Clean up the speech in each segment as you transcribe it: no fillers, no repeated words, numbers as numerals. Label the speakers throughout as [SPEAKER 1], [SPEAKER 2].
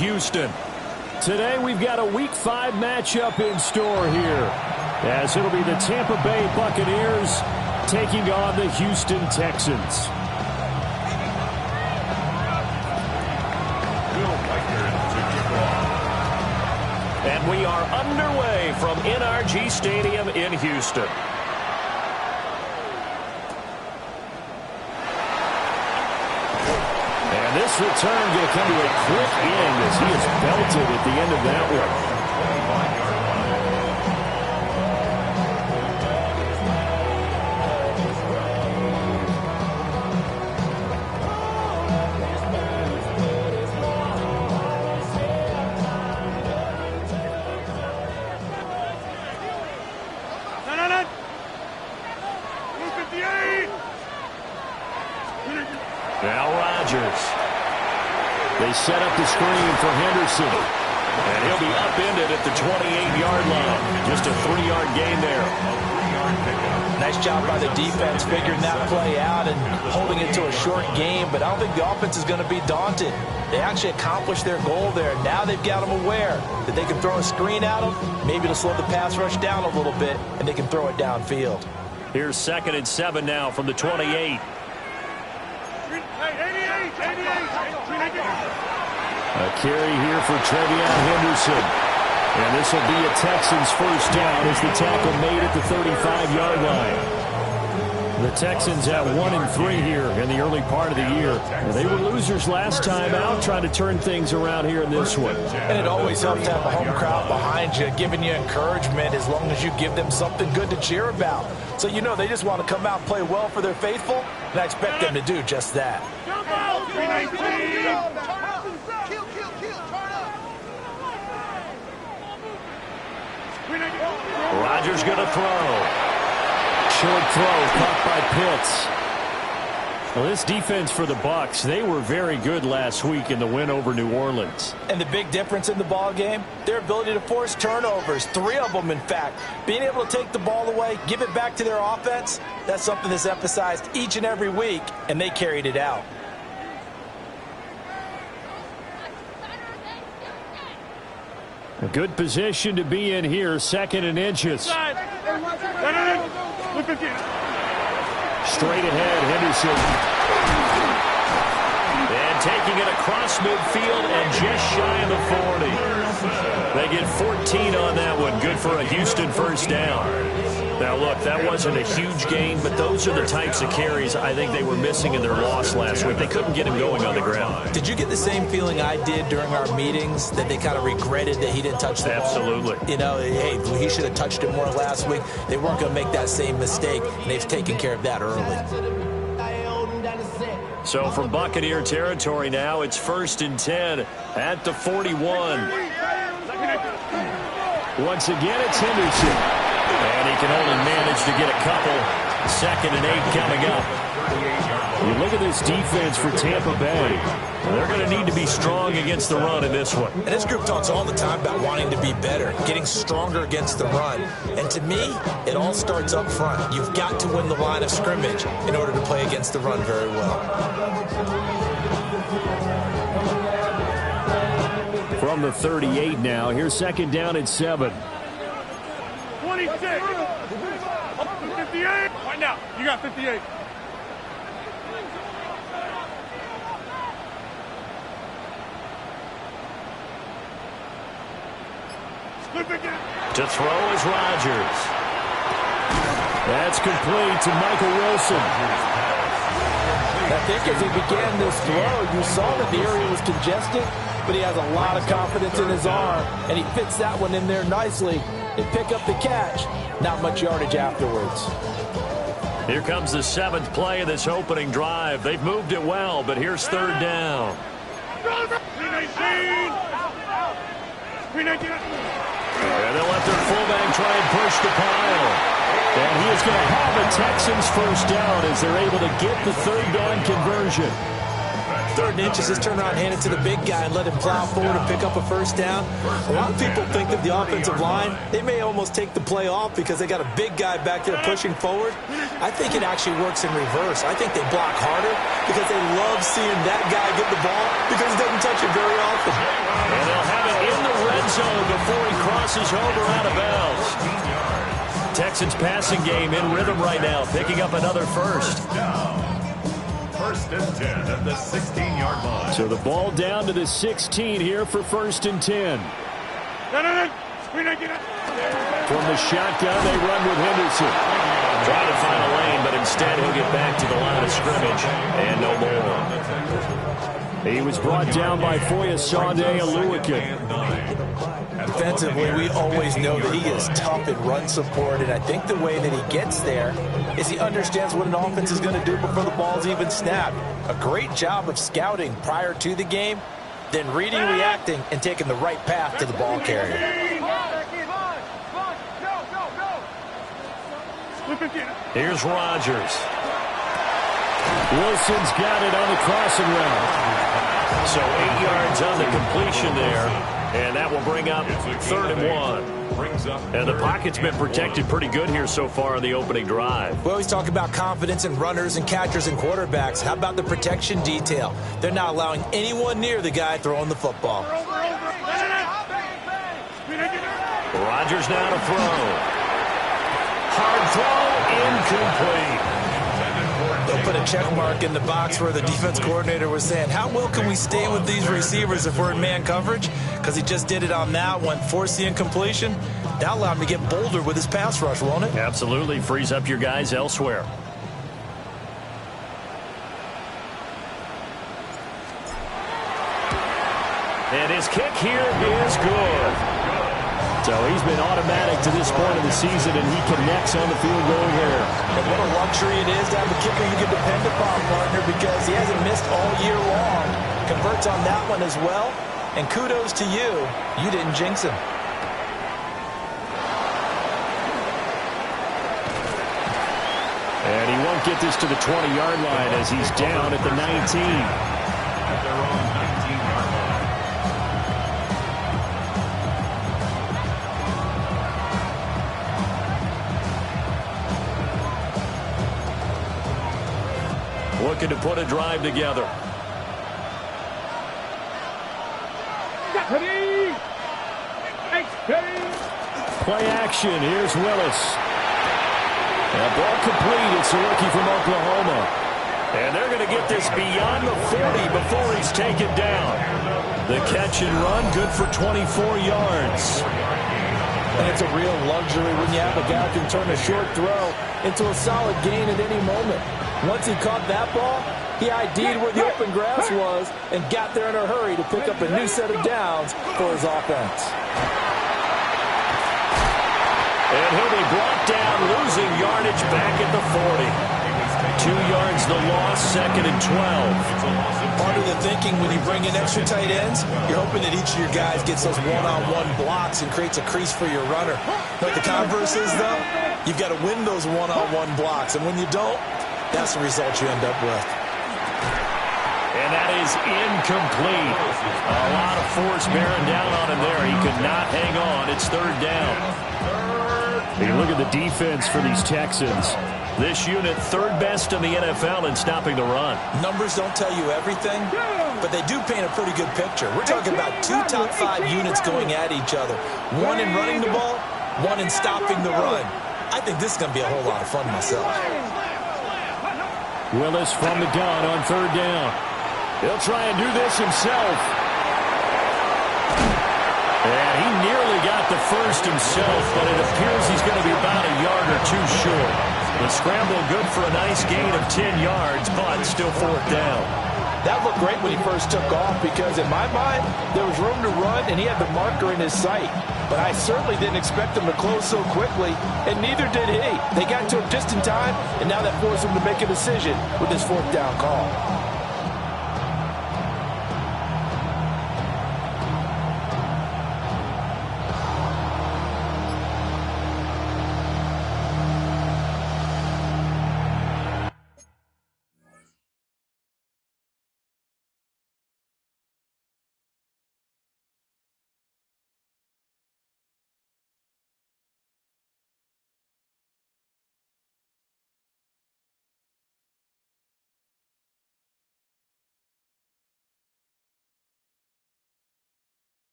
[SPEAKER 1] Houston. Today we've got a Week 5 matchup in store here, as it'll be the Tampa Bay Buccaneers taking on the Houston Texans. And we are underway from NRG Stadium in Houston. And this return going to come to a quick end as he is belted at the end of that one. Now Rodgers. They set up the screen for Henderson. And he'll be upended at the 28-yard line. Just a 3-yard gain there.
[SPEAKER 2] Nice job by the defense figuring that play out and holding it to a short game. But I don't think the offense is going to be daunted. They actually accomplished their goal there. Now they've got them aware that they can throw a screen at them, maybe to slow the pass rush down a little bit, and they can throw it downfield.
[SPEAKER 1] Here's 2nd and 7 now from the 28. A carry here for Trevion Henderson. And this will be a Texans first down as the tackle made at the 35-yard line. The Texans at 1-3 here in the early part of the year. They were losers last time out, trying to turn things around here in this one.
[SPEAKER 2] And it always helps to have a home crowd behind you, giving you encouragement as long as you give them something good to cheer about. So you know they just want to come out and play well for their faithful, and I expect them to do just that.
[SPEAKER 1] Rodgers going to throw. Short throw caught by Pitts. Well, this defense for the Bucs, they were very good last week in the win over New Orleans.
[SPEAKER 2] And the big difference in the ball game, their ability to force turnovers, 3 of them in fact. Being able to take the ball away, give it back to their offense, that's something that's emphasized each and every week, and they carried it out.
[SPEAKER 1] A good position to be in here, 2nd and inches. Straight ahead, Henderson. And taking it across midfield and just shy of the 40. They get 14 on that one. Good for a Houston first down. Now, look, that wasn't a huge gain, but those are the types of carries I think they were missing in their loss last week. They couldn't get him going on the ground.
[SPEAKER 2] Did you get the same feeling I did during our meetings, that they kind of regretted that he didn't touch the ball?
[SPEAKER 1] Absolutely.
[SPEAKER 2] You know, hey, he should have touched it more last week. They weren't going to make that same mistake, and they've taken care of that early.
[SPEAKER 1] So from Buccaneer territory now, it's 1st and 10 at the 41. Once again, it's Henderson. And he can only manage to get a couple. 2nd and 8 coming up. You look at this defense for Tampa Bay. They're going to need to be strong against the run in this one.
[SPEAKER 2] And this group talks all the time about wanting to be better, getting stronger against the run. And to me, it all starts up front. You've got to win the line of scrimmage in order to play against the run very well.
[SPEAKER 1] From the 38 now, here's 2nd down at 7.
[SPEAKER 3] 26. 58. Right now, you got 58.
[SPEAKER 1] To throw is Rodgers. That's complete to Michael Wilson.
[SPEAKER 2] I think as he began this throw, you saw that the area was congested, but he has a lot of confidence in his arm, and he fits that one in there nicely. They pick up the catch. Not much yardage afterwards.
[SPEAKER 1] Here comes the 7th play of this opening drive. They've moved it well, but here's 3rd down. And they'll let their fullback try and push the pile. And he is going to have a Texans first down as they're able to get the 3rd down conversion.
[SPEAKER 2] 3rd and inches, just turn around and hand it to the big guy and let him plow forward and pick up a first down. A lot of people think that the offensive line, they may almost take the play off because they got a big guy back there pushing forward. I think it actually works in reverse. I think they block harder because they love seeing that guy get the ball because he doesn't touch it very often.
[SPEAKER 1] crosses over out of bounds. Texans passing game in rhythm right now, picking up another first.
[SPEAKER 4] First and 10 at the 16-yard line.
[SPEAKER 1] So the ball down to the 16 here for first and 10. From the shotgun, they run with Henderson. Trying to find a lane, but instead he'll get back to the line of scrimmage and no more. He was brought down by Foyesade Oluwakin.
[SPEAKER 2] Defensively, we always know that he is tough in run support, and I think the way that he gets there is he understands what an offense is going to do before the ball's even snapped. A great job of scouting prior to the game, then reading, reacting, and taking the right path to the ball carrier.
[SPEAKER 1] Here's Rodgers. Wilson's got it on the crossing route. So 8 yards on the completion there, and that will bring up 3rd and 1. And the pocket's been protected pretty good here so far on the opening drive.
[SPEAKER 2] We always talk about confidence in runners and catchers and quarterbacks. How about the protection detail? They're not allowing anyone near the guy throwing the football.
[SPEAKER 1] Rodgers now to throw. Hard throw, incomplete.
[SPEAKER 2] They'll put a check mark in the box where the defense coordinator was saying, how well can we stay with these receivers if we're in man coverage? Because he just did it on that one, forced the incompletion. That'll allow him to get bolder with his pass rush, won't it?
[SPEAKER 1] Absolutely, frees up your guys elsewhere. And his kick here is good. So he's been automatic to this point of the season, and he connects on the field goal there.
[SPEAKER 2] And what a luxury it is to have a kicker you can depend upon, partner, because he hasn't missed all year long. Converts on that one as well. And kudos to you. You didn't jinx him.
[SPEAKER 1] And he won't get this to the 20-yard line as he's down at the 19.
[SPEAKER 4] At their own 19-yard line.
[SPEAKER 1] Looking to put a drive together. Play action. Here's Willis. And ball complete. It's a rookie from Oklahoma. And they're going to get this beyond the 40 before he's taken down. The catch and run, good for 24 yards.
[SPEAKER 2] And it's a real luxury when you have a guy who can turn a short throw into a solid gain at any moment. Once he caught that ball, he ID'd where the open grass was and got there in a hurry to pick up a new set of downs for his offense.
[SPEAKER 1] And he'll be brought down, losing yardage back at the 40. 2 yards the loss, 2nd and 12.
[SPEAKER 2] Part of the thinking when you bring in extra tight ends, you're hoping that each of your guys gets those one-on-one blocks and creates a crease for your runner. But the converse is, though, you've got to win those one-on-one blocks. And when you don't, that's the result you end up with.
[SPEAKER 1] And that is incomplete. A lot of force bearing down on him there. He could not hang on. It's 3rd down. You look at the defense for these Texans. This unit, 3rd best in the NFL in stopping the run.
[SPEAKER 2] Numbers don't tell you everything, but they do paint a pretty good picture. We're talking about 2 top 5 units going at each other. One in running the ball, one in stopping the run. I think this is going to be a whole lot of fun myself.
[SPEAKER 1] Willis from the gun on 3rd down. He'll try and do this himself. And he nearly got the first himself, but it appears he's going to be about a yard or 2 short. The scramble good for a nice gain of 10 yards, but still 4th down.
[SPEAKER 2] That looked great when he first took off because, in my mind, there was room to run and he had the marker in his sight. But I certainly didn't expect him to close so quickly, and neither did he. They got to him just in time, and now that forced him to make a decision with his 4th down call.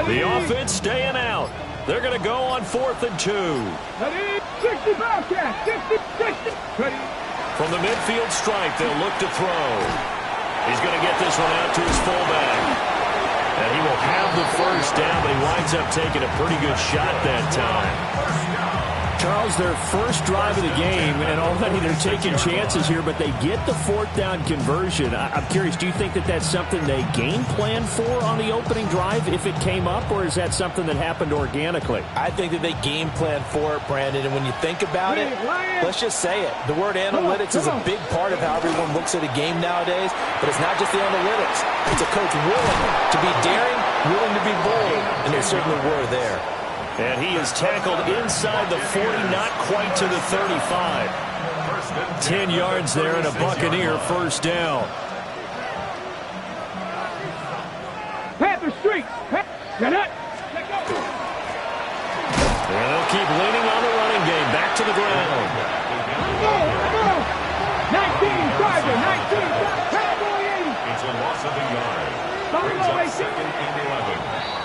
[SPEAKER 1] The offense staying out. They're going to go on 4th and 2.
[SPEAKER 3] Ready? 60 Bobcat. 60, 60. Ready?
[SPEAKER 1] From the midfield stripe, they'll look to throw. He's going to get this one out to his fullback. And he will have the first down, but he winds up taking a pretty good shot that time. Charles, their first drive of the game, and already they're taking chances here, but they get the 4th down conversion. I'm curious, do you think that that's something they game plan for on the opening drive if it came up, or is that something that happened organically?
[SPEAKER 2] I think that they game plan for it, Brandon, and when you think about it, let's just say it. The word analytics is a big part of how everyone looks at a game nowadays, but it's not just the analytics. It's a coach willing to be daring, willing to be bold, and they certainly were there.
[SPEAKER 1] And he is tackled inside the 40, not quite to the 35. 10 yards there and a Buccaneer first down.
[SPEAKER 3] Panther Street. Get it.
[SPEAKER 1] And they'll keep leaning on the running game. Back to the ground.
[SPEAKER 3] 19, driver, 19. Cowboy 80.
[SPEAKER 4] It's a loss of a yard. Brings up 2nd and 11.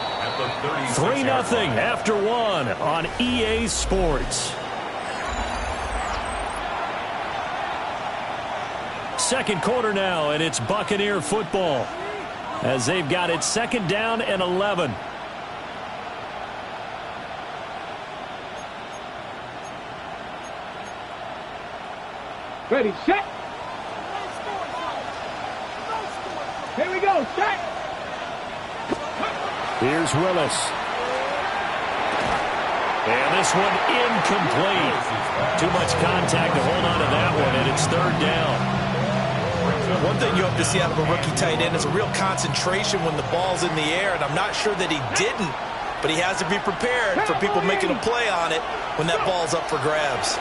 [SPEAKER 1] 3-0 after 1 on EA Sports. Second quarter now, and it's Buccaneer football as they've got it 2nd down and 11.
[SPEAKER 3] Ready, set. Here we go, set.
[SPEAKER 1] Here's Willis. And this one incomplete. Too much contact to hold on to that one, and it's 3rd down.
[SPEAKER 2] One thing you hope to see out of a rookie tight end is a real concentration when the ball's in the air, and I'm not sure that he didn't, but he has to be prepared for people making a play on it when that ball's up for grabs.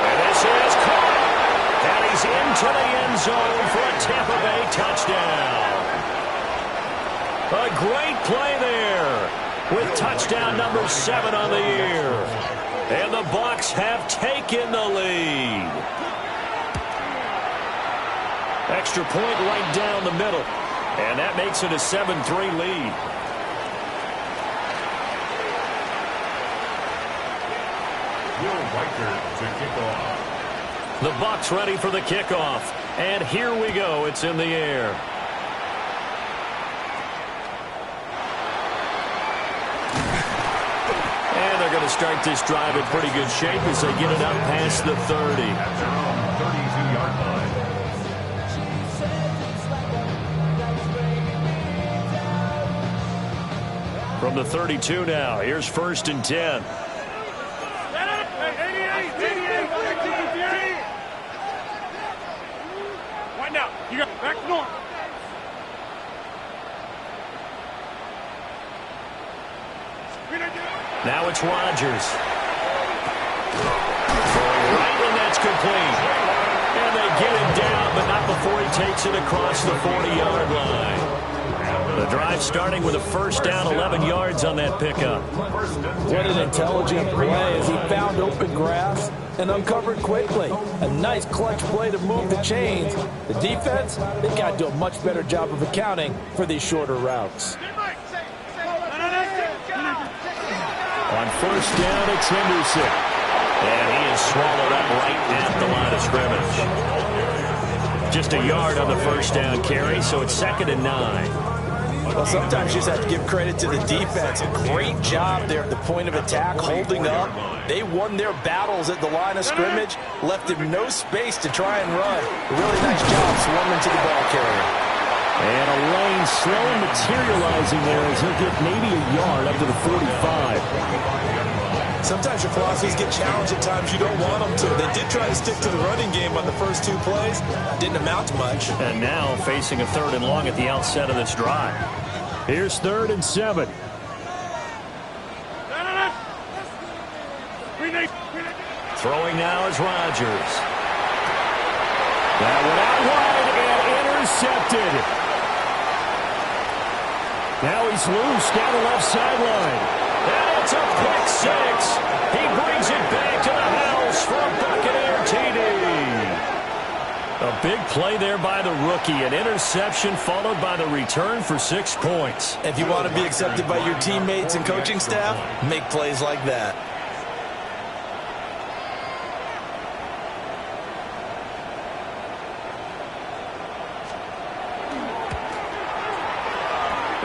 [SPEAKER 1] And this is caught. And he's into the end zone for a Tampa Bay touchdown. A great play there with touchdown number 7 on the year. And the Bucs have taken the lead. Extra point right down the middle. And that makes it a 7-3 lead.
[SPEAKER 4] Will Riker to kick off.
[SPEAKER 1] The Bucs ready for the kickoff. And here we go. It's in the air. And they're going to start this drive in pretty good shape as they get it up past the 30.
[SPEAKER 4] At their own 32-yard line.
[SPEAKER 1] From the 32 now, here's 1st and 10.
[SPEAKER 3] Right now, you got back north.
[SPEAKER 1] Now it's Rodgers. Right, and that's complete. And they get him down, but not before he takes it across the 40-yard line. The drive starting with a 1st down, 11 yards on that pickup.
[SPEAKER 2] What an intelligent play as he found open grass and uncovered quickly. A nice clutch play to move the chains. The defense, they've got to do a much better job of accounting for these shorter routes.
[SPEAKER 1] On 1st down, it's Henderson. And he is swallowed up right at the line of scrimmage. Just a yard on the 1st down carry, so it's 2nd and 9.
[SPEAKER 2] Well, sometimes you just have to give credit to the defense. A great job there at the point of attack, holding up. They won their battles at the line of scrimmage, left him no space to try and run. A really nice job swarming to the ball carrier.
[SPEAKER 1] And a lane slowly materializing there as he'll get maybe a yard up to the 45.
[SPEAKER 2] Sometimes your philosophies get challenged at times you don't want them to. They did try to stick to the running game on the first 2 plays. Didn't amount to much.
[SPEAKER 1] And now facing a 3rd and long at the outset of this drive. Here's 3rd and 7. Throwing now is Rodgers. That went out wide and intercepted. Now he's loose down the left sideline. And it's a pick six. He brings it back to the house for a Buccaneer TD. A big play there by the rookie. An interception followed by the return for 6 points.
[SPEAKER 2] If you want to be accepted by your teammates and coaching staff, make plays like that.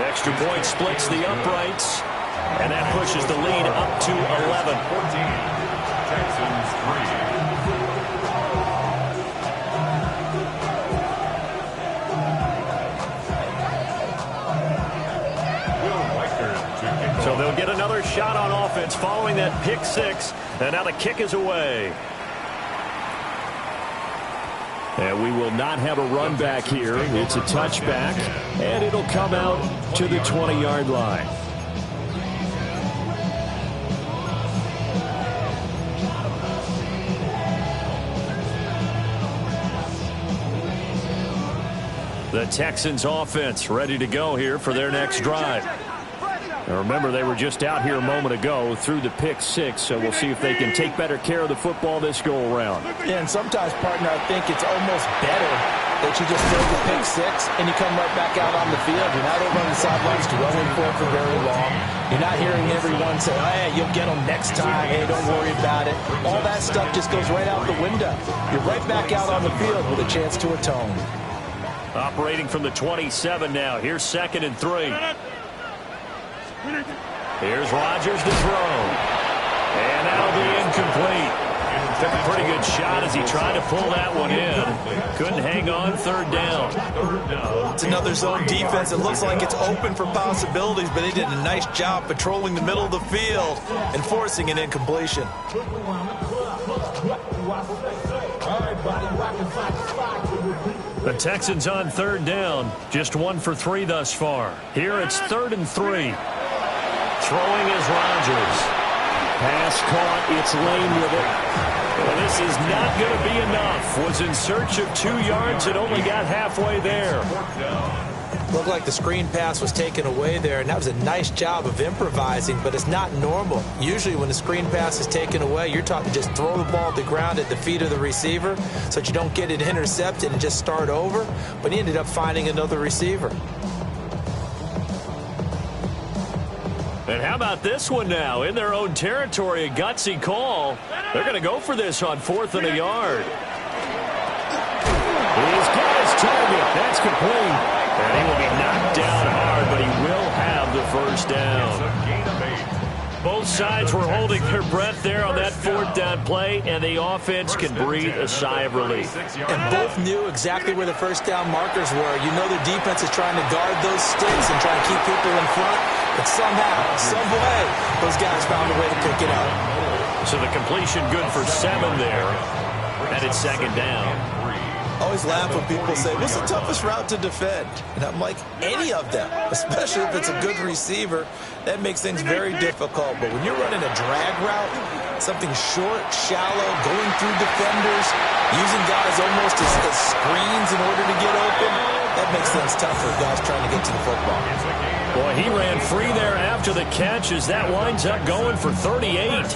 [SPEAKER 1] Extra point splits the uprights, and that pushes the lead up to 11.
[SPEAKER 4] 14, Texans 3.
[SPEAKER 1] So they'll get another shot on offense following that pick six, and now the kick is away. And we will not have a run back here. It's a touchback, and it'll come out to the 20-yard line. The Texans offense ready to go here for their next drive. Now remember, they were just out here a moment ago through the pick six, so we'll see if they can take better care of the football this go-around.
[SPEAKER 2] Yeah, and sometimes, partner, I think it's almost better that you just throw the pick six and you come right back out on the field. You're not over on the sidelines dwelling for it for very long. You're not hearing everyone say, hey, you'll get them next time. Hey, don't worry about it. All that stuff just goes right out the window. You're right back out on the field with a chance to atone.
[SPEAKER 1] Operating from the 27 now. Here's 2nd and 3. Here's Rodgers to throw. And that'll be incomplete. Took a pretty good shot as he tried to pull that one in. Couldn't hang on 3rd down.
[SPEAKER 2] It's another zone defense. It looks like it's open for possibilities, but they did a nice job patrolling the middle of the field and forcing an incompletion.
[SPEAKER 1] The Texans on 3rd down. Just 1 for 3 thus far. Here it's 3rd and 3. Throwing is Rodgers. Pass caught. It's Lane with it. And this is not going to be enough. Was in search of 2 yards and only got halfway there.
[SPEAKER 2] Looked like the screen pass was taken away there, and that was a nice job of improvising, but it's not normal. Usually when the screen pass is taken away, you're taught to just throw the ball at the ground at the feet of the receiver so that you don't get it intercepted and just start over, but he ended up finding another receiver.
[SPEAKER 1] And how about this one now? In their own territory, a gutsy call. They're going to go for this on 4th and a yard. He's got his target. That's complete. And he will be knocked down hard, but he will have the first down. Both sides were holding their breath there on that 4th down play, and the offense can breathe a sigh of relief.
[SPEAKER 2] And both knew exactly where the first down markers were. You know the defense is trying to guard those sticks and try to keep people in front. But somehow, some way, those guys found a way to pick it up.
[SPEAKER 1] So the completion good for 7 there. And it's 2nd down.
[SPEAKER 2] I always laugh when people say, what's the toughest route to defend? And I'm like, any of them, especially if it's a good receiver. That makes things very difficult. But when you're running a drag route, something short, shallow, going through defenders, using guys almost as screens in order to get open, that makes things tough for guys trying to get to the football.
[SPEAKER 1] Boy, he ran free there after the catch as that winds up going for 38.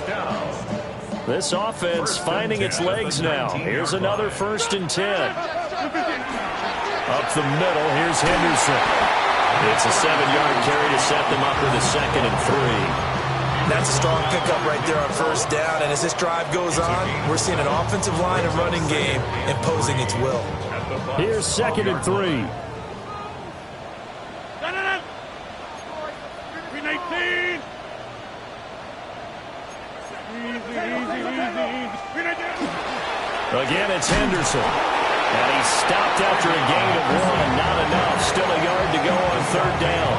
[SPEAKER 1] This offense finding its legs now. Here's another 1st and 10. Up the middle, here's Henderson. It's a 7-yard carry to set them up with a 2nd and 3.
[SPEAKER 2] That's a strong pickup right there on 1st down. And as this drive goes on, we're seeing an offensive line and running game imposing its will.
[SPEAKER 1] Here's 2nd and 3. Again, it's Henderson. And he's stopped after a gain of 1. Not enough. Still a yard to go on 3rd down.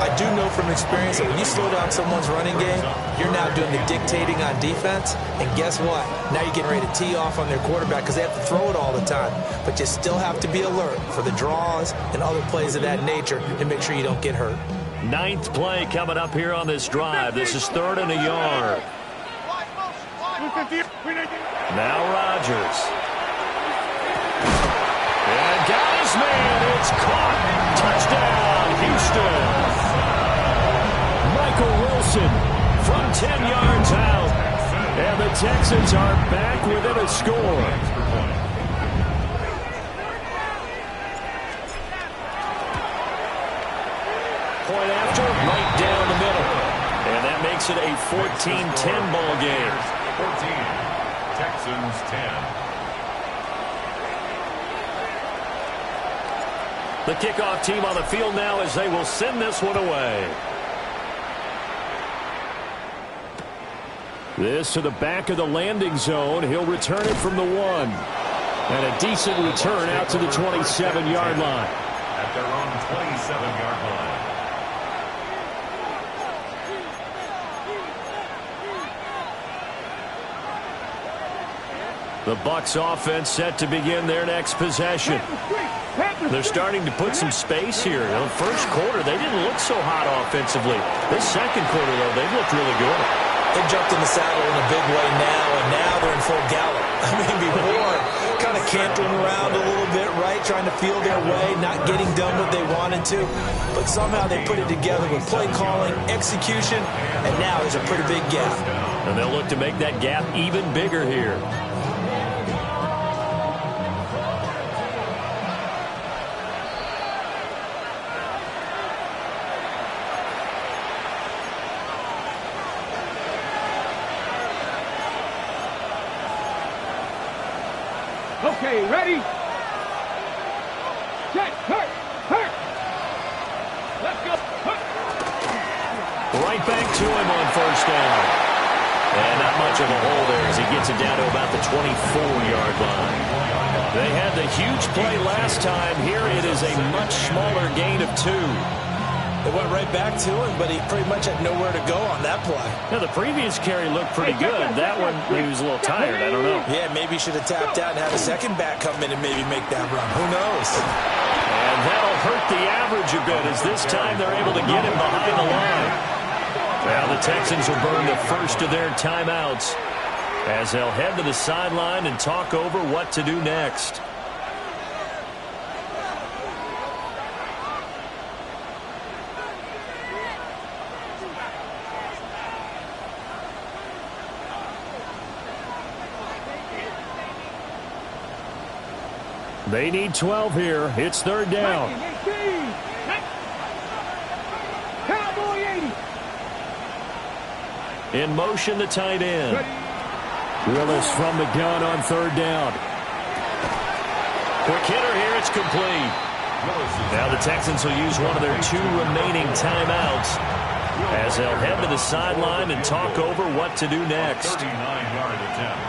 [SPEAKER 2] I do know from experience that when you slow down someone's running game, you're now doing the dictating on defense. And guess what? Now you're getting ready to tee off on their quarterback because they have to throw it all the time. But you still have to be alert for the draws and other plays of that nature to make sure you don't get hurt.
[SPEAKER 1] 9th play coming up here on this drive. This is 3rd and a yard. Now Rodgers. And got his man. It's caught. Touchdown, Houston. Michael Wilson from 10 yards out. And the Texans are back within a score. Point after, right down the middle. And that makes it a 14-10 ball game.
[SPEAKER 4] 14, Texans 10.
[SPEAKER 1] The kickoff team on the field now as they will send this one away. This to the back of the landing zone. He'll return it from the 1. And a decent return out to the 27-yard line.
[SPEAKER 4] At their own 27-yard line.
[SPEAKER 1] The Bucs offense set to begin their next possession. They're starting to put some space here. In the first quarter, they didn't look so hot offensively. This second quarter, though, they've looked really good.
[SPEAKER 2] They jumped in the saddle in a big way now, and now they're in full gallop. I mean, before, kind of cantering around a little bit, right, trying to feel their way, not getting done what they wanted to. But somehow they put it together with play calling, execution, and now there's a pretty big gap.
[SPEAKER 1] And they'll look to make that gap even bigger here.
[SPEAKER 3] Okay, ready? Set, hurt. Let's go.
[SPEAKER 1] Right back to him on first down. And not much of a hole there as he gets it down to about the 24-yard line. They had the huge play last time. Here it is a much smaller gain of 2.
[SPEAKER 2] They went right back to him, but he pretty much had nowhere to go on that play.
[SPEAKER 1] Now, the previous carry looked pretty good. That one, he was a little tired. I don't know.
[SPEAKER 2] Yeah, maybe he should have tapped out and had a second back come in and maybe make that run. Who knows?
[SPEAKER 1] And that'll hurt the average a bit as this time they're able to get him behind the line. Now the Texans will burn the first of their timeouts as they'll head to the sideline and talk over what to do next. They need 12 here. It's third down.
[SPEAKER 3] Cowboy 80.
[SPEAKER 1] In motion, the tight end. Willis from the gun on third down. Quick hitter here. It's complete. Now the Texans will use one of their 2 remaining timeouts as they'll head to the sideline and talk over what to do next.
[SPEAKER 4] 39-yard attempt.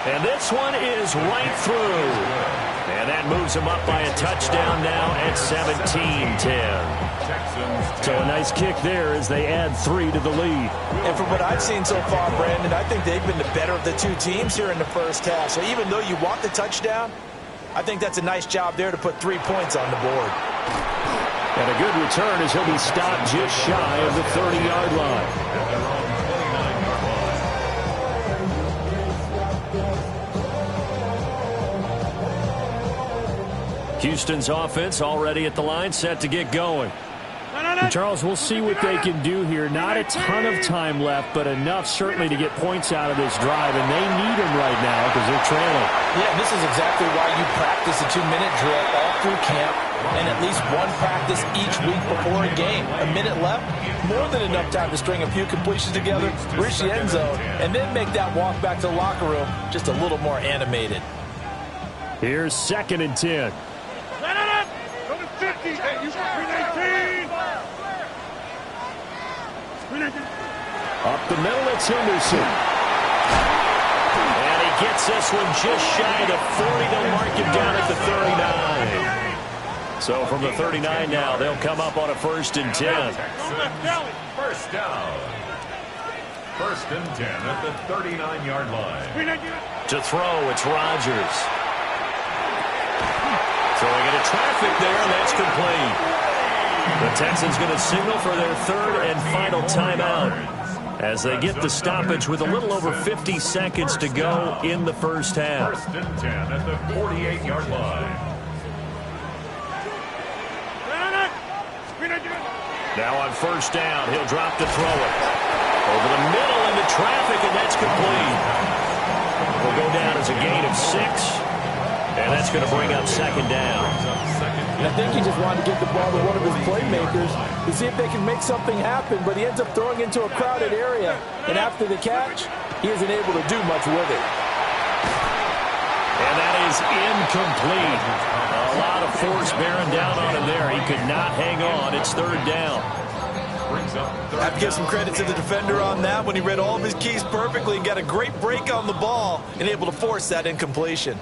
[SPEAKER 1] And this one is right through. And that moves him up by a touchdown now at 17-10. So a nice kick there as they add 3 to the lead.
[SPEAKER 2] And from what I've seen so far, Brandon, I think they've been the better of the 2 teams here in the first half. So even though you want the touchdown, I think that's a nice job there to put 3 points on the board.
[SPEAKER 1] And a good return as he'll be stopped just shy of the 30-yard line. Houston's offense already at the line, set to get going. And Charles, we'll see what they can do here. Not a ton of time left, but enough certainly to get points out of this drive, and they need them right now because they're trailing.
[SPEAKER 2] Yeah, this is exactly why you practice a 2-minute drill all through camp and at least one practice each week before a game. A minute left, more than enough time to string a few completions together, reach the end zone, and then make that walk back to the locker room just a little more animated.
[SPEAKER 1] Here's 2nd and 10.
[SPEAKER 3] Number 50. Hey, you 319.
[SPEAKER 1] Up the middle, it's Henderson. And he gets this one just shy of the 40. They'll mark him down at the 39. So from the 39 now, they'll come up on a 1st and 10.
[SPEAKER 4] First down. 1st and 10 at the 39-yard line.
[SPEAKER 1] To throw, it's Rodgers. Throwing it to traffic there, and that's complete. The Texans going to signal for their third and final timeout as they get the stoppage with a little over 50 seconds to go in the first half.
[SPEAKER 4] 1st and 10 at the 48-yard line.
[SPEAKER 1] Now on first down, he'll drop to throw it. Over the middle into traffic, and that's complete. Will go down as a gain of 6, and that's going to bring up second down.
[SPEAKER 2] And I think he just wanted to give the ball to one of his playmakers to see if they can make something happen, but he ends up throwing into a crowded area. And after the catch, he isn't able to do much with it.
[SPEAKER 1] And that is incomplete. A lot of force bearing down on him there. He could not hang on. It's third down.
[SPEAKER 2] I have to give some credit to the defender on that when he read all of his keys perfectly and got a great break on the ball and able to force that incompletion.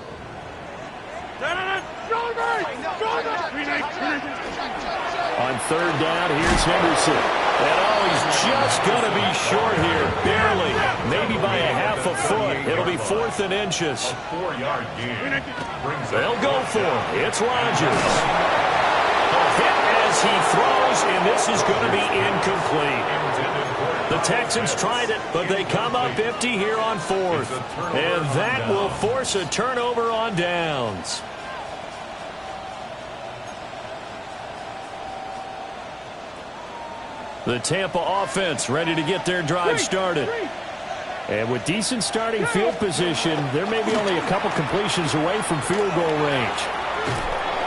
[SPEAKER 1] On third down, here's Henderson. And he's just going to be short here, barely, maybe by a half a foot. It'll be 4th and inches.
[SPEAKER 4] 4-yard gain.
[SPEAKER 1] They'll go for it. It's Rodgers. A hit as he throws, and this is going to be incomplete. The Texans tried it, but they come up empty here on 4th. And that will force a turnover on downs. The Tampa offense ready to get their drive started. And with decent starting field position, there may be only a couple completions away from field goal range.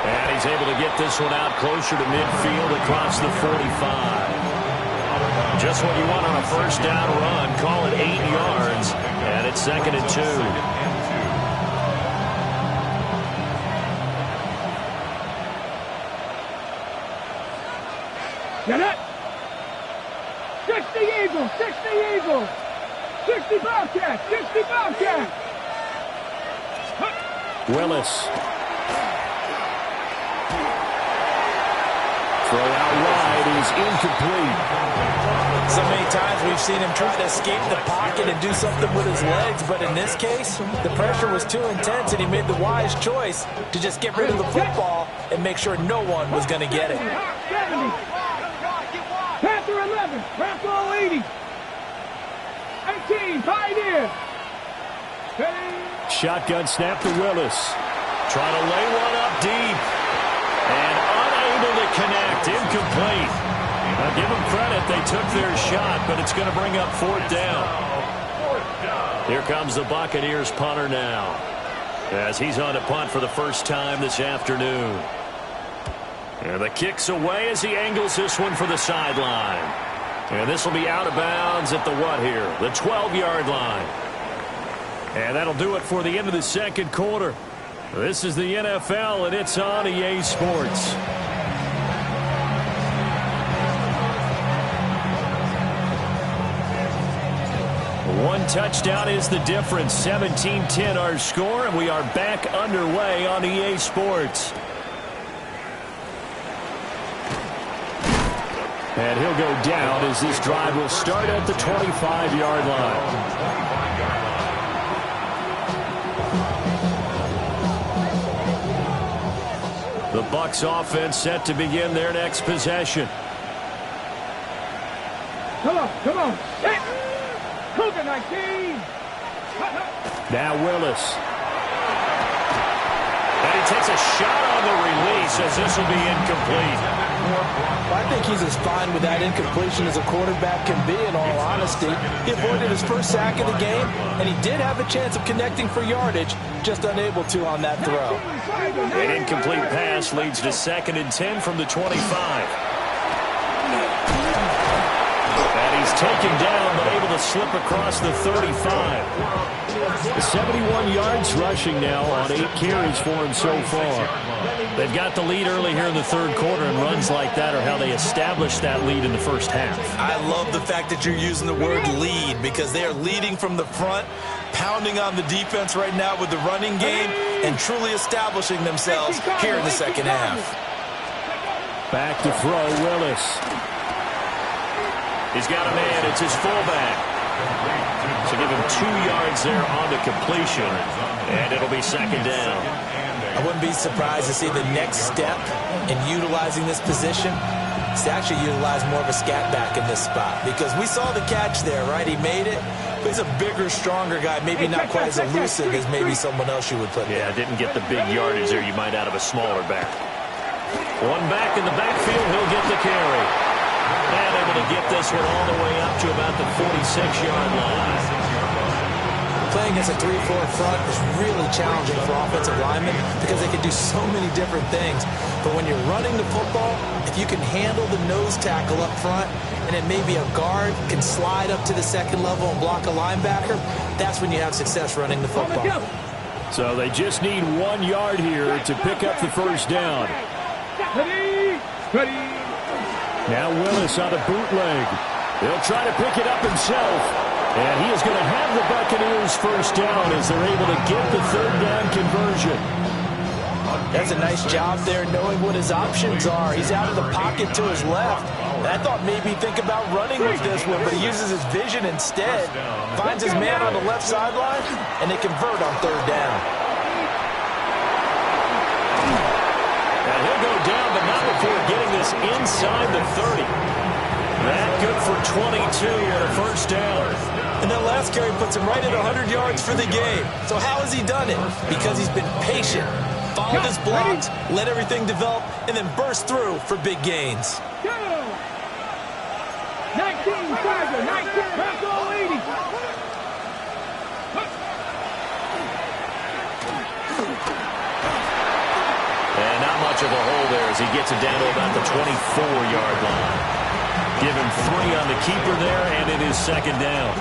[SPEAKER 1] And he's able to get this one out closer to midfield across the 45. Just what you want on a first down run. Call it 8 yards. And it's 2nd and 2.
[SPEAKER 3] Get it! 60 Eagles! 60 Eagles! 60 Bobcats! 60 Bobcats!
[SPEAKER 1] Willis. Throw out wide is incomplete.
[SPEAKER 2] So many times we've seen him try to escape the pocket and do something with his legs, but in this case, the pressure was too intense and he made the wise choice to just get rid of the football and make sure no one was going to get it.
[SPEAKER 3] 70. Panther 11. Raffle 80. 18. Pioneer.
[SPEAKER 1] Shotgun snap to Willis. Trying to lay one up deep. And unable to connect. Incomplete. Now give them credit. They took their shot, but it's going to bring up 4th down. Here comes the Buccaneers punter now, as he's on to punt for the first time this afternoon. And the kick's away as he angles this one for the sideline. And this will be out of bounds at the what here? The 12-yard line. And that'll do it for the end of the second quarter. This is the NFL, and it's on EA Sports. One touchdown is the difference. 17-10 our score, and we are back underway on EA Sports. And he'll go down as this drive will start at the 25-yard line. The Bucs offense set to begin their next possession.
[SPEAKER 3] Come on, come on. Hit. Cougar 19.
[SPEAKER 1] Now Willis. And he takes a shot on the release as this will be incomplete.
[SPEAKER 2] I think he's as fine with that incompletion as a quarterback can be, in all honesty. He avoided his first sack of the game, and he did have a chance of connecting for yardage, just unable to on that throw.
[SPEAKER 1] An incomplete pass leads to 2nd and 10 from the 25. And he's taken down, but able to slip across the 35. 71 yards rushing now on 8 carries for him so far. They've got the lead early here in the third quarter, and runs like that are how they established that lead in the first half.
[SPEAKER 2] I love the fact that you're using the word lead, because they are leading from the front, pounding on the defense right now with the running game, and truly establishing themselves here in the second half.
[SPEAKER 1] Back to throw, Willis. He's got a man. It's his fullback. So give him 2 yards there on the completion, and it'll be 2nd down.
[SPEAKER 2] I wouldn't be surprised to see the next step in utilizing this position is to actually utilize more of a scat back in this spot, because we saw the catch there, right? He made it, but he's a bigger, stronger guy, maybe not quite as elusive as maybe someone else you would put there.
[SPEAKER 1] Yeah, didn't get the big yardage there you might out of a smaller back. One back in the backfield, he'll get the carry. And able to get this one all the way up to about the 46-yard line.
[SPEAKER 2] Playing against a 3-4 front is really challenging for offensive linemen because they can do so many different things. But when you're running the football, if you can handle the nose tackle up front, and then maybe a guard can slide up to the second level and block a linebacker, that's when you have success running the football.
[SPEAKER 1] So they just need 1 yard here to pick up the first down. Now Willis on a bootleg. He'll try to pick it up himself. And he is going to have the Buccaneers first down as they're able to get the third down conversion.
[SPEAKER 2] That's a nice job there knowing what his options are. He's out of the pocket to his left. And I thought maybe think about running with this one, but he uses his vision instead. Finds his man on the left sideline, and they convert on third down.
[SPEAKER 1] And he'll go down, but not before getting this inside the 30. That good for 22 and a first down.
[SPEAKER 2] And that last carry puts him right at 100 yards for the game. So how has he done it? Because he's been patient, followed his blocks, let everything develop, and then burst through for big gains.
[SPEAKER 3] 19, Tiger, 19, pass all 80.
[SPEAKER 1] And not much of a hole there as he gets it down to about the 24-yard line. Give him 3 on the keeper there, and it is second down.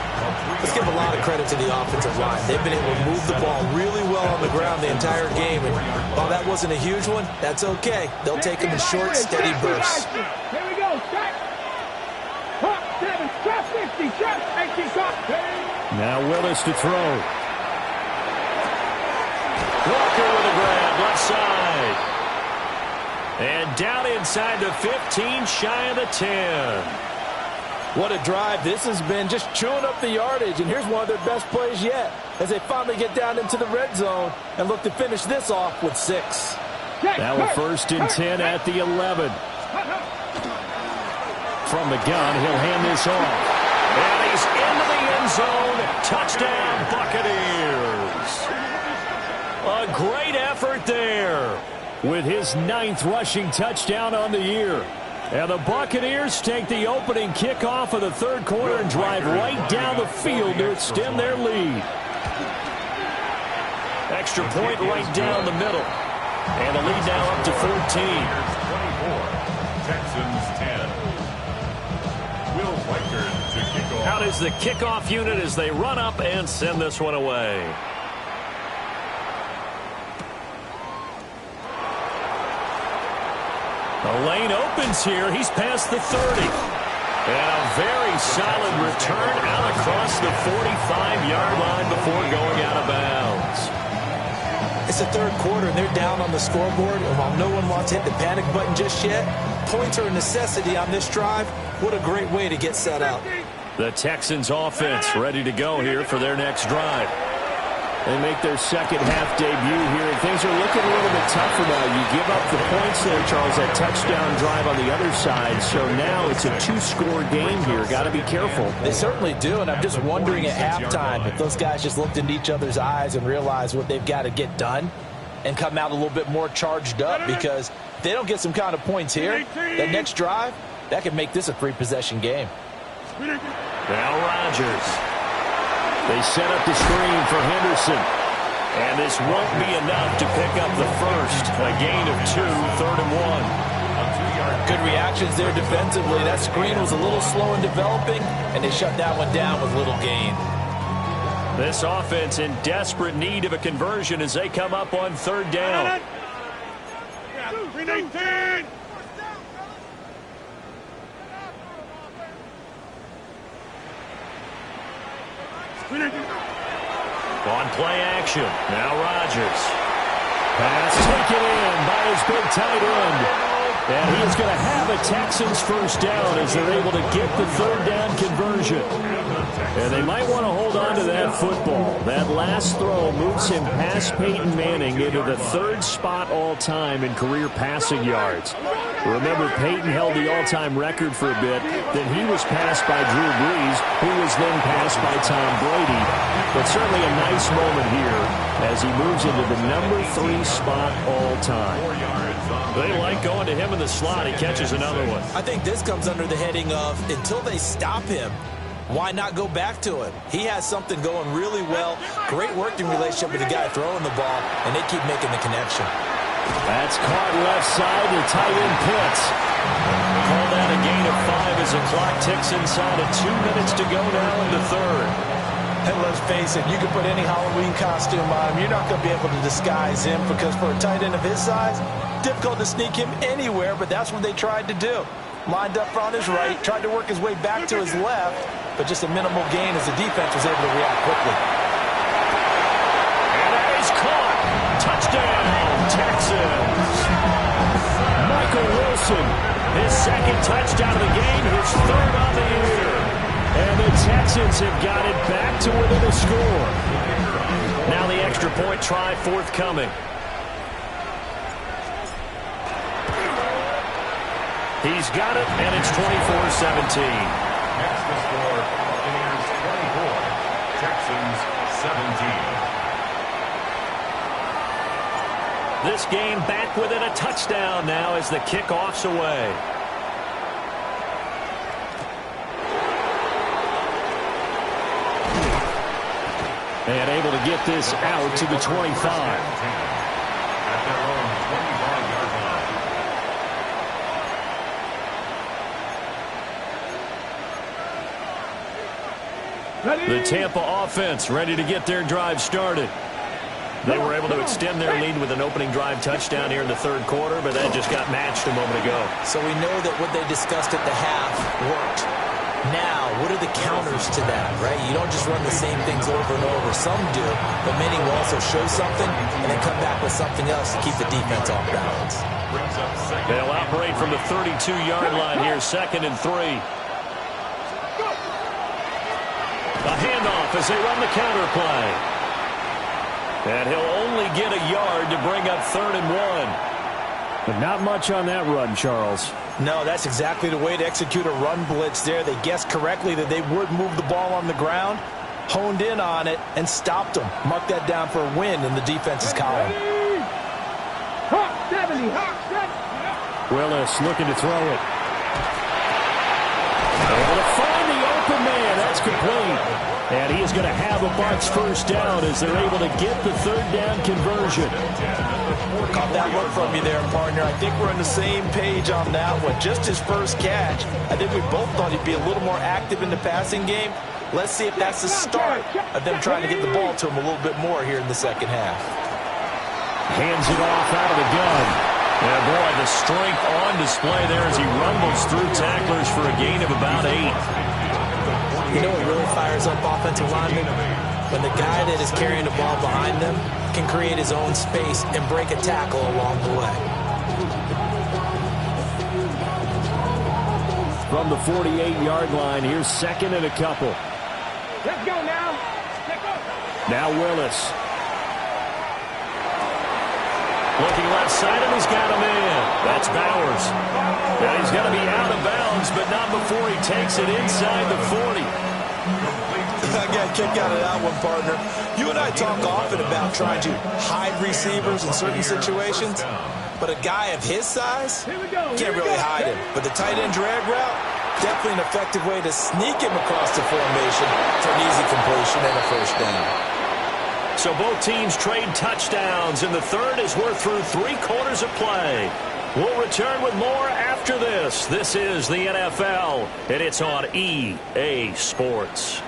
[SPEAKER 2] Let's give a lot of credit to the offensive line. They've been able to move the ball really well on the ground the entire game. And while that wasn't a huge one, that's okay. They'll take them in short, steady bursts.
[SPEAKER 3] Here we go. Hop, 7, shot 50, shot 80.
[SPEAKER 1] Now Willis to throw. Walker with a grab, left side. And down inside the 15, shy of the 10.
[SPEAKER 2] What a drive this has been, just chewing up the yardage. And here's one of their best plays yet as they finally get down into the red zone and look to finish this off with 6.
[SPEAKER 1] Now a 1st and 10 at the 11. From the gun, he'll hand this off. And he's into the end zone. Touchdown, Buccaneers. A great effort there with his 9th rushing touchdown on the year. And the Buccaneers take the opening kickoff of the third quarter and drive right down the field to extend their lead. Extra point right down the middle. And the lead now up to 14.
[SPEAKER 4] 24, Texans 10. Will Weichert to kick off.
[SPEAKER 1] Out is the kickoff unit as they run up and send this one away. The lane opens here. He's past the 30. And a very solid return out across the 45-yard line before going out of bounds.
[SPEAKER 2] It's the third quarter, and they're down on the scoreboard. And while no one wants to hit the panic button just yet, points are a necessity on this drive. What a great way to get set up.
[SPEAKER 1] The Texans offense ready to go here for their next drive. They make their second half debut here, and things are looking a little bit tougher now. You give up the points there, Charles, that touchdown drive on the other side. So now it's a 2-score game here. Got to be careful.
[SPEAKER 2] They certainly do, and I'm just wondering at halftime if those guys just looked into each other's eyes and realized what they've got to get done and come out a little bit more charged up, because if they don't get some kind of points here, that next drive, that could make this a 3-possession game.
[SPEAKER 1] Now Rodgers. They set up the screen for Henderson. And this won't be enough to pick up the first. A gain of 2, 3rd and 1.
[SPEAKER 2] Good reactions there defensively. That screen was a little slow in developing, and they shut that one down with little gain.
[SPEAKER 1] This offense in desperate need of a conversion as they come up on 3rd down.
[SPEAKER 3] 319.
[SPEAKER 1] On play action. Now Rodgers. Pass taken in by his big tight end. And he is going to have a Texans first down as they're able to get the 3rd down conversion. And they might want to hold on to that football. That last throw moves him past Peyton Manning into the 3rd spot all-time in career passing yards. Remember, Peyton held the all-time record for a bit. Then he was passed by Drew Brees, who was then passed by Tom Brady. But certainly a nice moment here as he moves into the number 3 spot all-time. They like going to him in the slot. He catches another one.
[SPEAKER 2] I think this comes under the heading of until they stop him, why not go back to him? He has something going really well. Great working relationship with the guy throwing the ball, and they keep making the connection.
[SPEAKER 1] That's caught left side to tight end Pitts. Call that a gain of 5 as the clock ticks inside of 2 minutes to go now in the 3rd.
[SPEAKER 2] And let's face it, you can put any Halloween costume on him. You're not going to be able to disguise him because for a tight end of his size, difficult to sneak him anywhere, but that's what they tried to do. Lined up on his right, tried to work his way back to his left, but just a minimal gain as the defense was able to react quickly.
[SPEAKER 1] And that is caught. Touchdown, Texans. Michael Wilson, his 2nd touchdown of the game, his 3rd on the year. And the Texans have got it back to within a score. Now the extra point try forthcoming. He's got it, and it's 24-17.
[SPEAKER 4] Next to score is 24. Texans 17.
[SPEAKER 1] This game back within a touchdown now as the kickoff's away. And able to get this out to the 25.
[SPEAKER 4] At their own 25-yard line.
[SPEAKER 1] The Tampa offense ready to get their drive started. They were able to extend their lead with an opening drive touchdown here in the 3rd quarter, but that just got matched a moment ago.
[SPEAKER 2] So we know that what they discussed at the half worked. Now, what are the counters to that, right? You don't just run the same things over and over. Some do, but many will also show something and then come back with something else to keep the defense off balance.
[SPEAKER 1] They'll operate from the 32-yard line here, 2nd and 3. A handoff as they run the counter play. And he'll only get a yard to bring up 3rd and 1. But not much on that run, Charles.
[SPEAKER 2] No, that's exactly the way to execute a run blitz there. They guessed correctly that they would move the ball on the ground, honed in on it, and stopped them. Mark that down for a win in the defense's column.
[SPEAKER 3] Hawk 70, Hawk 70.
[SPEAKER 1] Willis looking to throw it. Able to find the open man. That's complete. And he is going to have a Bucs 1st down as they're able to get the 3rd down conversion.
[SPEAKER 2] Caught that look from you there, partner. I think we're on the same page on that one. Just his 1st catch. I think we both thought he'd be a little more active in the passing game. Let's see if that's the start of them trying to get the ball to him a little bit more here in the 2nd half.
[SPEAKER 1] Hands it off out of the gun. And boy, the strength on display there as he rumbles through tacklers for a gain of about 8.
[SPEAKER 2] You know what really fires up offensive linemen? When the guy that is carrying the ball behind them can create his own space and break a tackle along the way.
[SPEAKER 1] From the 48-yard line, here's 2nd and a couple.
[SPEAKER 3] Let's go now. Let's go.
[SPEAKER 1] Now Willis. Looking left side, and he's got him in. That's Bowers. And he's going to be out of bounds, but not before he takes it inside the 40.
[SPEAKER 2] I got a kick out of that one, partner. You and I talk often about trying to hide receivers in certain situations, but a guy of his size can't really hide him. But the tight end drag route, definitely an effective way to sneak him across the formation for an easy completion and a 1st down.
[SPEAKER 1] So both teams trade touchdowns, and the 3rd as we're through 3 quarters of play. We'll return with more after this. This is the NFL, and it's on EA Sports.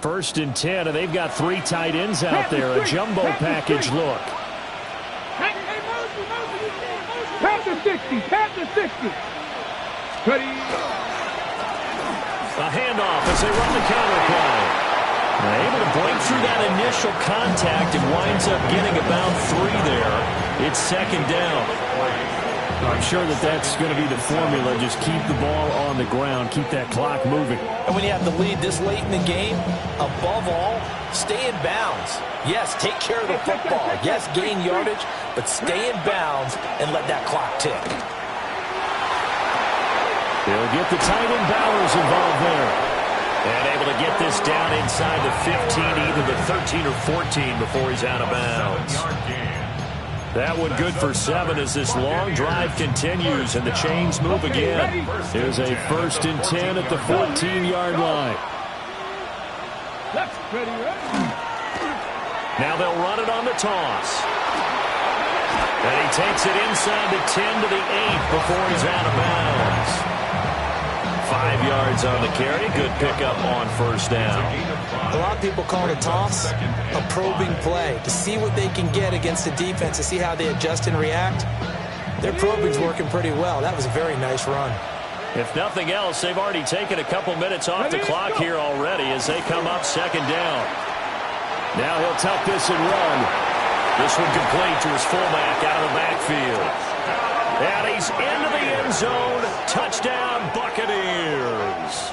[SPEAKER 1] First and 10, and they've got 3 tight ends out there. A jumbo package look.
[SPEAKER 3] Pat the 60. Pat the 60.
[SPEAKER 1] A handoff as they run the counter play. They're able to break through that initial contact and winds up getting about 3 there. It's second down. I'm sure that that's going to be the formula. Just keep the ball on the ground. Keep that clock moving.
[SPEAKER 2] And when you have the lead this late in the game, above all, stay in bounds. Yes, take care of the football. Yes, gain yardage, but stay in bounds and let that clock tick.
[SPEAKER 1] They'll get the tight end Bowers involved there. And able to get this down inside the 15, either the 13 or 14 before he's out of bounds. That one good for 7 as this long drive continues and the chains move again. Here's a 1st and 10 at the 14-yard line. Now they'll run it on the toss. And he takes it inside the 10 to the 8 before he's out of bounds. 5 yards on the carry. Good pickup on 1st down.
[SPEAKER 2] A lot of people call the toss a probing play to see what they can get against the defense, to see how they adjust and react. Their probing's working pretty well. That was a very nice run.
[SPEAKER 1] If nothing else, they've already taken a couple minutes off the clock here already as they come up 2nd down. Now he'll tuck this and run. This one complete to his fullback out of the backfield. And he's into the end zone. Touchdown, Buccaneers.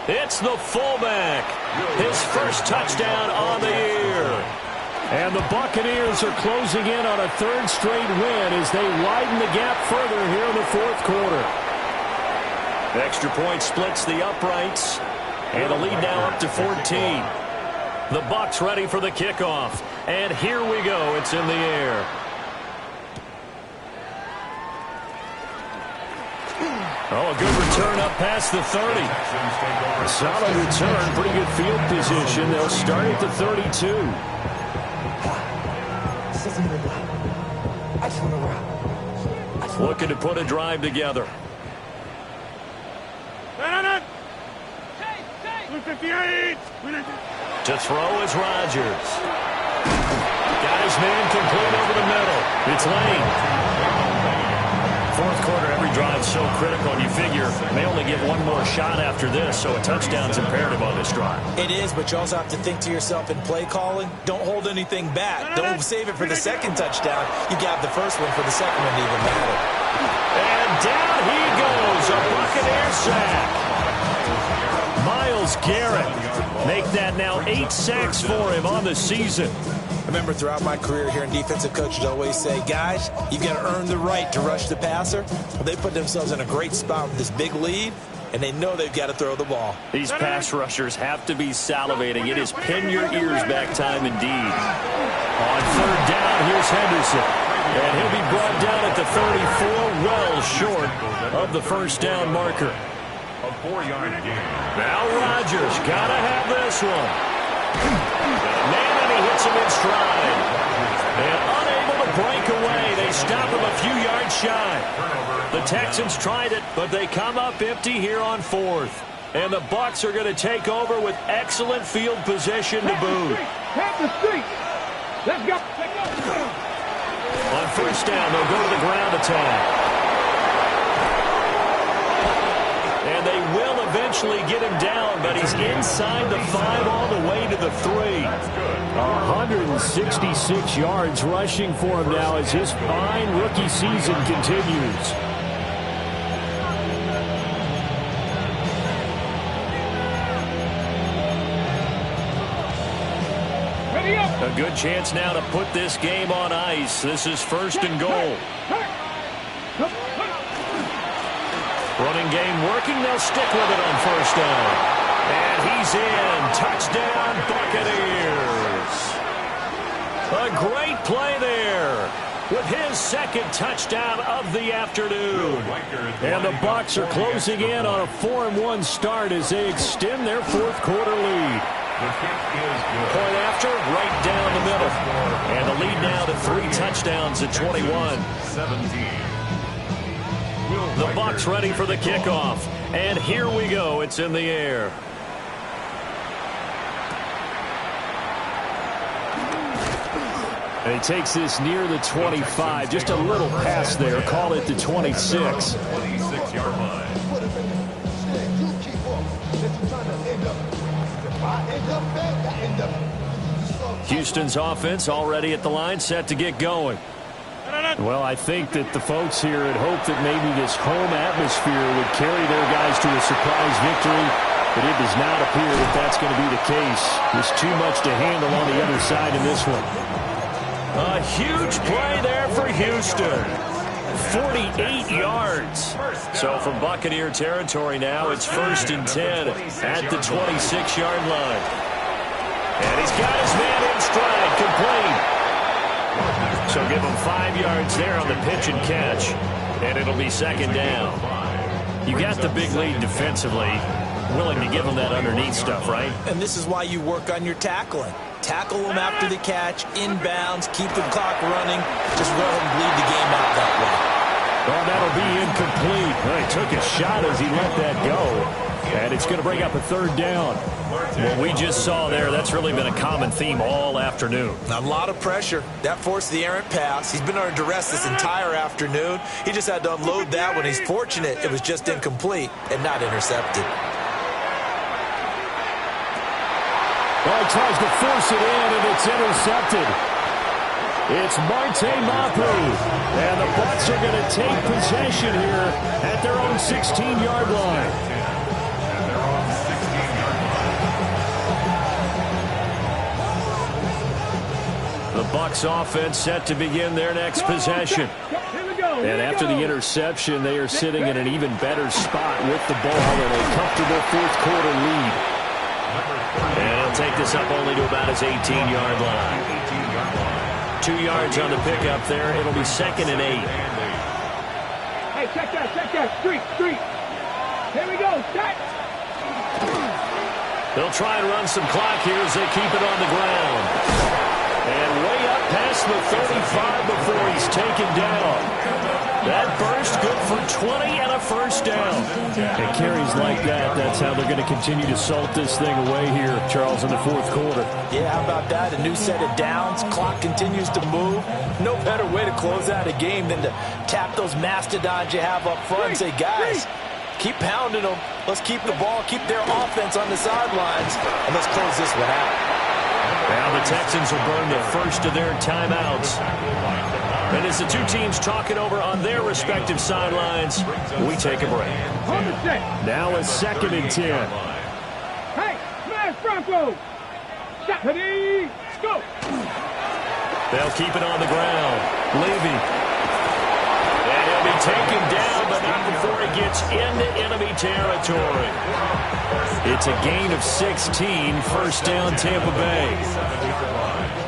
[SPEAKER 1] It's the fullback. His first touchdown on the year. And the Buccaneers are closing in on a 3rd straight win as they widen the gap further here in the 4th quarter. Extra point splits the uprights. And the lead now up to 14. The Bucs ready for the kickoff. And here we go. It's in the air. Oh, a good return up past the 30. A solid return, pretty good field position. They'll start at the 32. Looking to put a drive together. To throw is Rodgers. Got his man complete over the middle. It's Lane. 4th quarter, every drive's so critical, and you figure they only get one more shot after this, so a touchdown's imperative on this drive.
[SPEAKER 2] It is, but you also have to think to yourself in play calling, don't hold anything back. Don't save it for the 2nd touchdown. You got the 1st one for the 2nd one to even matter.
[SPEAKER 1] And down he goes, a Buccaneer sack. Myles Garrett make that now 8 sacks for him on the season.
[SPEAKER 2] I remember throughout my career hearing defensive coaches always say, guys, you've got to earn the right to rush the passer. Well, they put themselves in a great spot with this big lead, and they know they've got to throw the ball.
[SPEAKER 1] These pass rushers have to be salivating. It is pin your ears back time indeed. On 3rd down, here's Henderson. And he'll be brought down at the 34, well short of the 1st down marker.
[SPEAKER 4] A 4-yard gain.
[SPEAKER 1] Now Rodgers, got to have this one. Man, and he hits him in stride. And unable to break away, they stop him a few yards shy. The Texans tried it, but they come up empty here on 4th. And the Bucs are going to take over with excellent field position to boot.
[SPEAKER 3] Let's go.
[SPEAKER 1] On 1st down, they'll go to the ground attack. And they will eventually get him down, but he's inside the 5 all the way to the 3. 166 yards rushing for him now as his fine rookie season continues. A good chance now to put this game on ice. This is 1st and goal. Running game working. They'll stick with it on 1st down. And he's in. Touchdown, Buccaneers. A great play there with his 2nd touchdown of the afternoon. And the Bucs are closing in on a 4-1 start as they extend their 4th quarter lead. Point after, right down the middle. And the lead now to 3 touchdowns at 21.
[SPEAKER 4] 17.
[SPEAKER 1] The Bucs ready for the kickoff. And here we go. It's in the air. And he takes this near the 25. Just a little pass there. Call it the 26.
[SPEAKER 4] 26-yard line.
[SPEAKER 1] Houston's offense already at the line, set to get going. Well, I think that the folks here had hoped that maybe this home atmosphere would carry their guys to a surprise victory, but it does not appear that that's going to be the case. There's too much to handle on the other side in this one. A huge play there for Houston. 48 yards. So from Buccaneer territory now, it's 1st and 10 at the 26-yard line. And he's got his man in stride, complete. So give him 5 yards there on the pitch and catch, and it'll be 2nd down. You got the big lead defensively, willing to give him that underneath stuff, right?
[SPEAKER 2] And this is why you work on your tackling. Tackle them after the catch, inbounds, keep the clock running. Just let them bleed the game out that way.
[SPEAKER 1] Well, that'll be incomplete. Well, he took a shot as he let that go. And it's going to bring up a 3rd down. What we just saw there, that's really been a common theme all afternoon.
[SPEAKER 2] A lot of pressure. That forced the errant pass. He's been under duress this entire afternoon. He just had to unload that one. He's fortunate it was just incomplete and not intercepted.
[SPEAKER 1] Well, he tries to force it in, and it's intercepted. It's Marte Mapu. And the Bucs are going to take possession here at their own 16-yard line. The Bucs offense set to begin their next possession. And after the interception, they are sitting in an even better spot with the ball in a comfortable 4th quarter lead. And he'll take this up only to about his 18-yard line. 2 yards on the pickup there. It'll be 2nd and 8.
[SPEAKER 3] Hey, check that. Street. Here we go. Set.
[SPEAKER 1] They'll try and run some clock here as they keep it on the ground. And way up past the 35 before he's taken down. That burst good for 20 and a 1st down. And carries like that, that's how they're going to continue to salt this thing away here, Charles, in the 4th quarter.
[SPEAKER 2] Yeah, how about that? A new set of downs. Clock continues to move. No better way to close out a game than to tap those mastodons you have up front and say, guys, keep pounding them. Let's keep the ball, keep their offense on the sidelines, and let's close this one out.
[SPEAKER 1] Now the Texans will burn the first of their timeouts. And as the two teams talk it over on their respective sidelines, we take a break. Now a 2nd and 10.
[SPEAKER 3] Hey, smash Bronco. Stop. Ready, go.
[SPEAKER 1] They'll keep it on the ground. Levy. And he'll be taken down, but not before he gets into enemy territory. It's a gain of 16, 1st down Tampa Bay.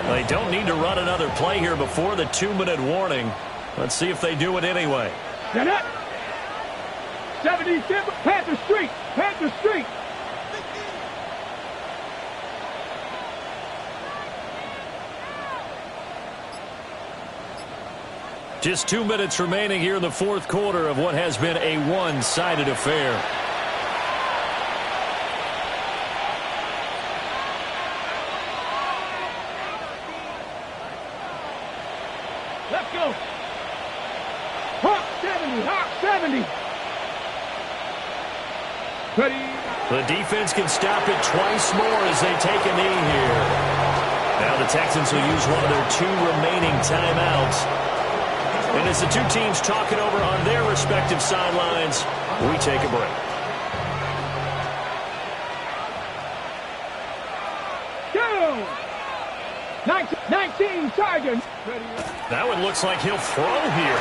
[SPEAKER 1] They don't need to run another play here before the 2-minute warning. Let's see if they do it anyway.
[SPEAKER 3] Get up. 77, Panther Street.
[SPEAKER 1] Just 2 minutes remaining here in the 4th quarter of what has been a one-sided affair.
[SPEAKER 3] Let's go. Hawk 70. Ready.
[SPEAKER 1] The defense can stop it twice more as they take a knee here. Now the Texans will use one of their 2 remaining timeouts. And as the two teams talk it over on their respective sidelines, we take a break.
[SPEAKER 3] Go! 19 Tigers.
[SPEAKER 1] That one looks like he'll throw here.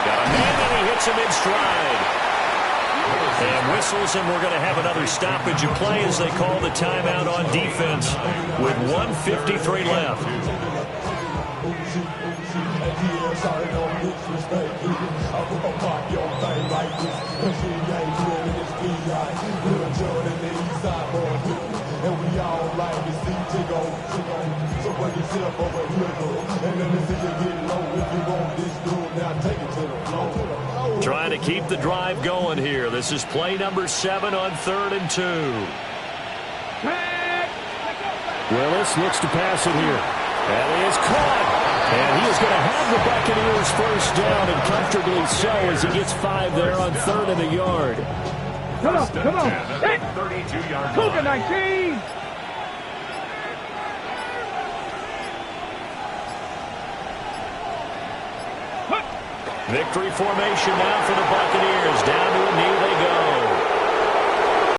[SPEAKER 1] Got a man and he hits him in stride. And whistles, and we're going to have another stoppage of play as they call the timeout on defense with 1:53 left. Trying to keep the drive going here. This is play number 7 on 3rd and 2. Willis looks to pass it here. And he is caught. And he is going to have the Buccaneers first down, and comfortably so as he gets 5 there on 3rd and a yard.
[SPEAKER 4] First and
[SPEAKER 3] Come on.
[SPEAKER 4] 10 at the 32-yard
[SPEAKER 3] Cougar
[SPEAKER 4] line.
[SPEAKER 3] 19.
[SPEAKER 1] Victory formation now for the Buccaneers.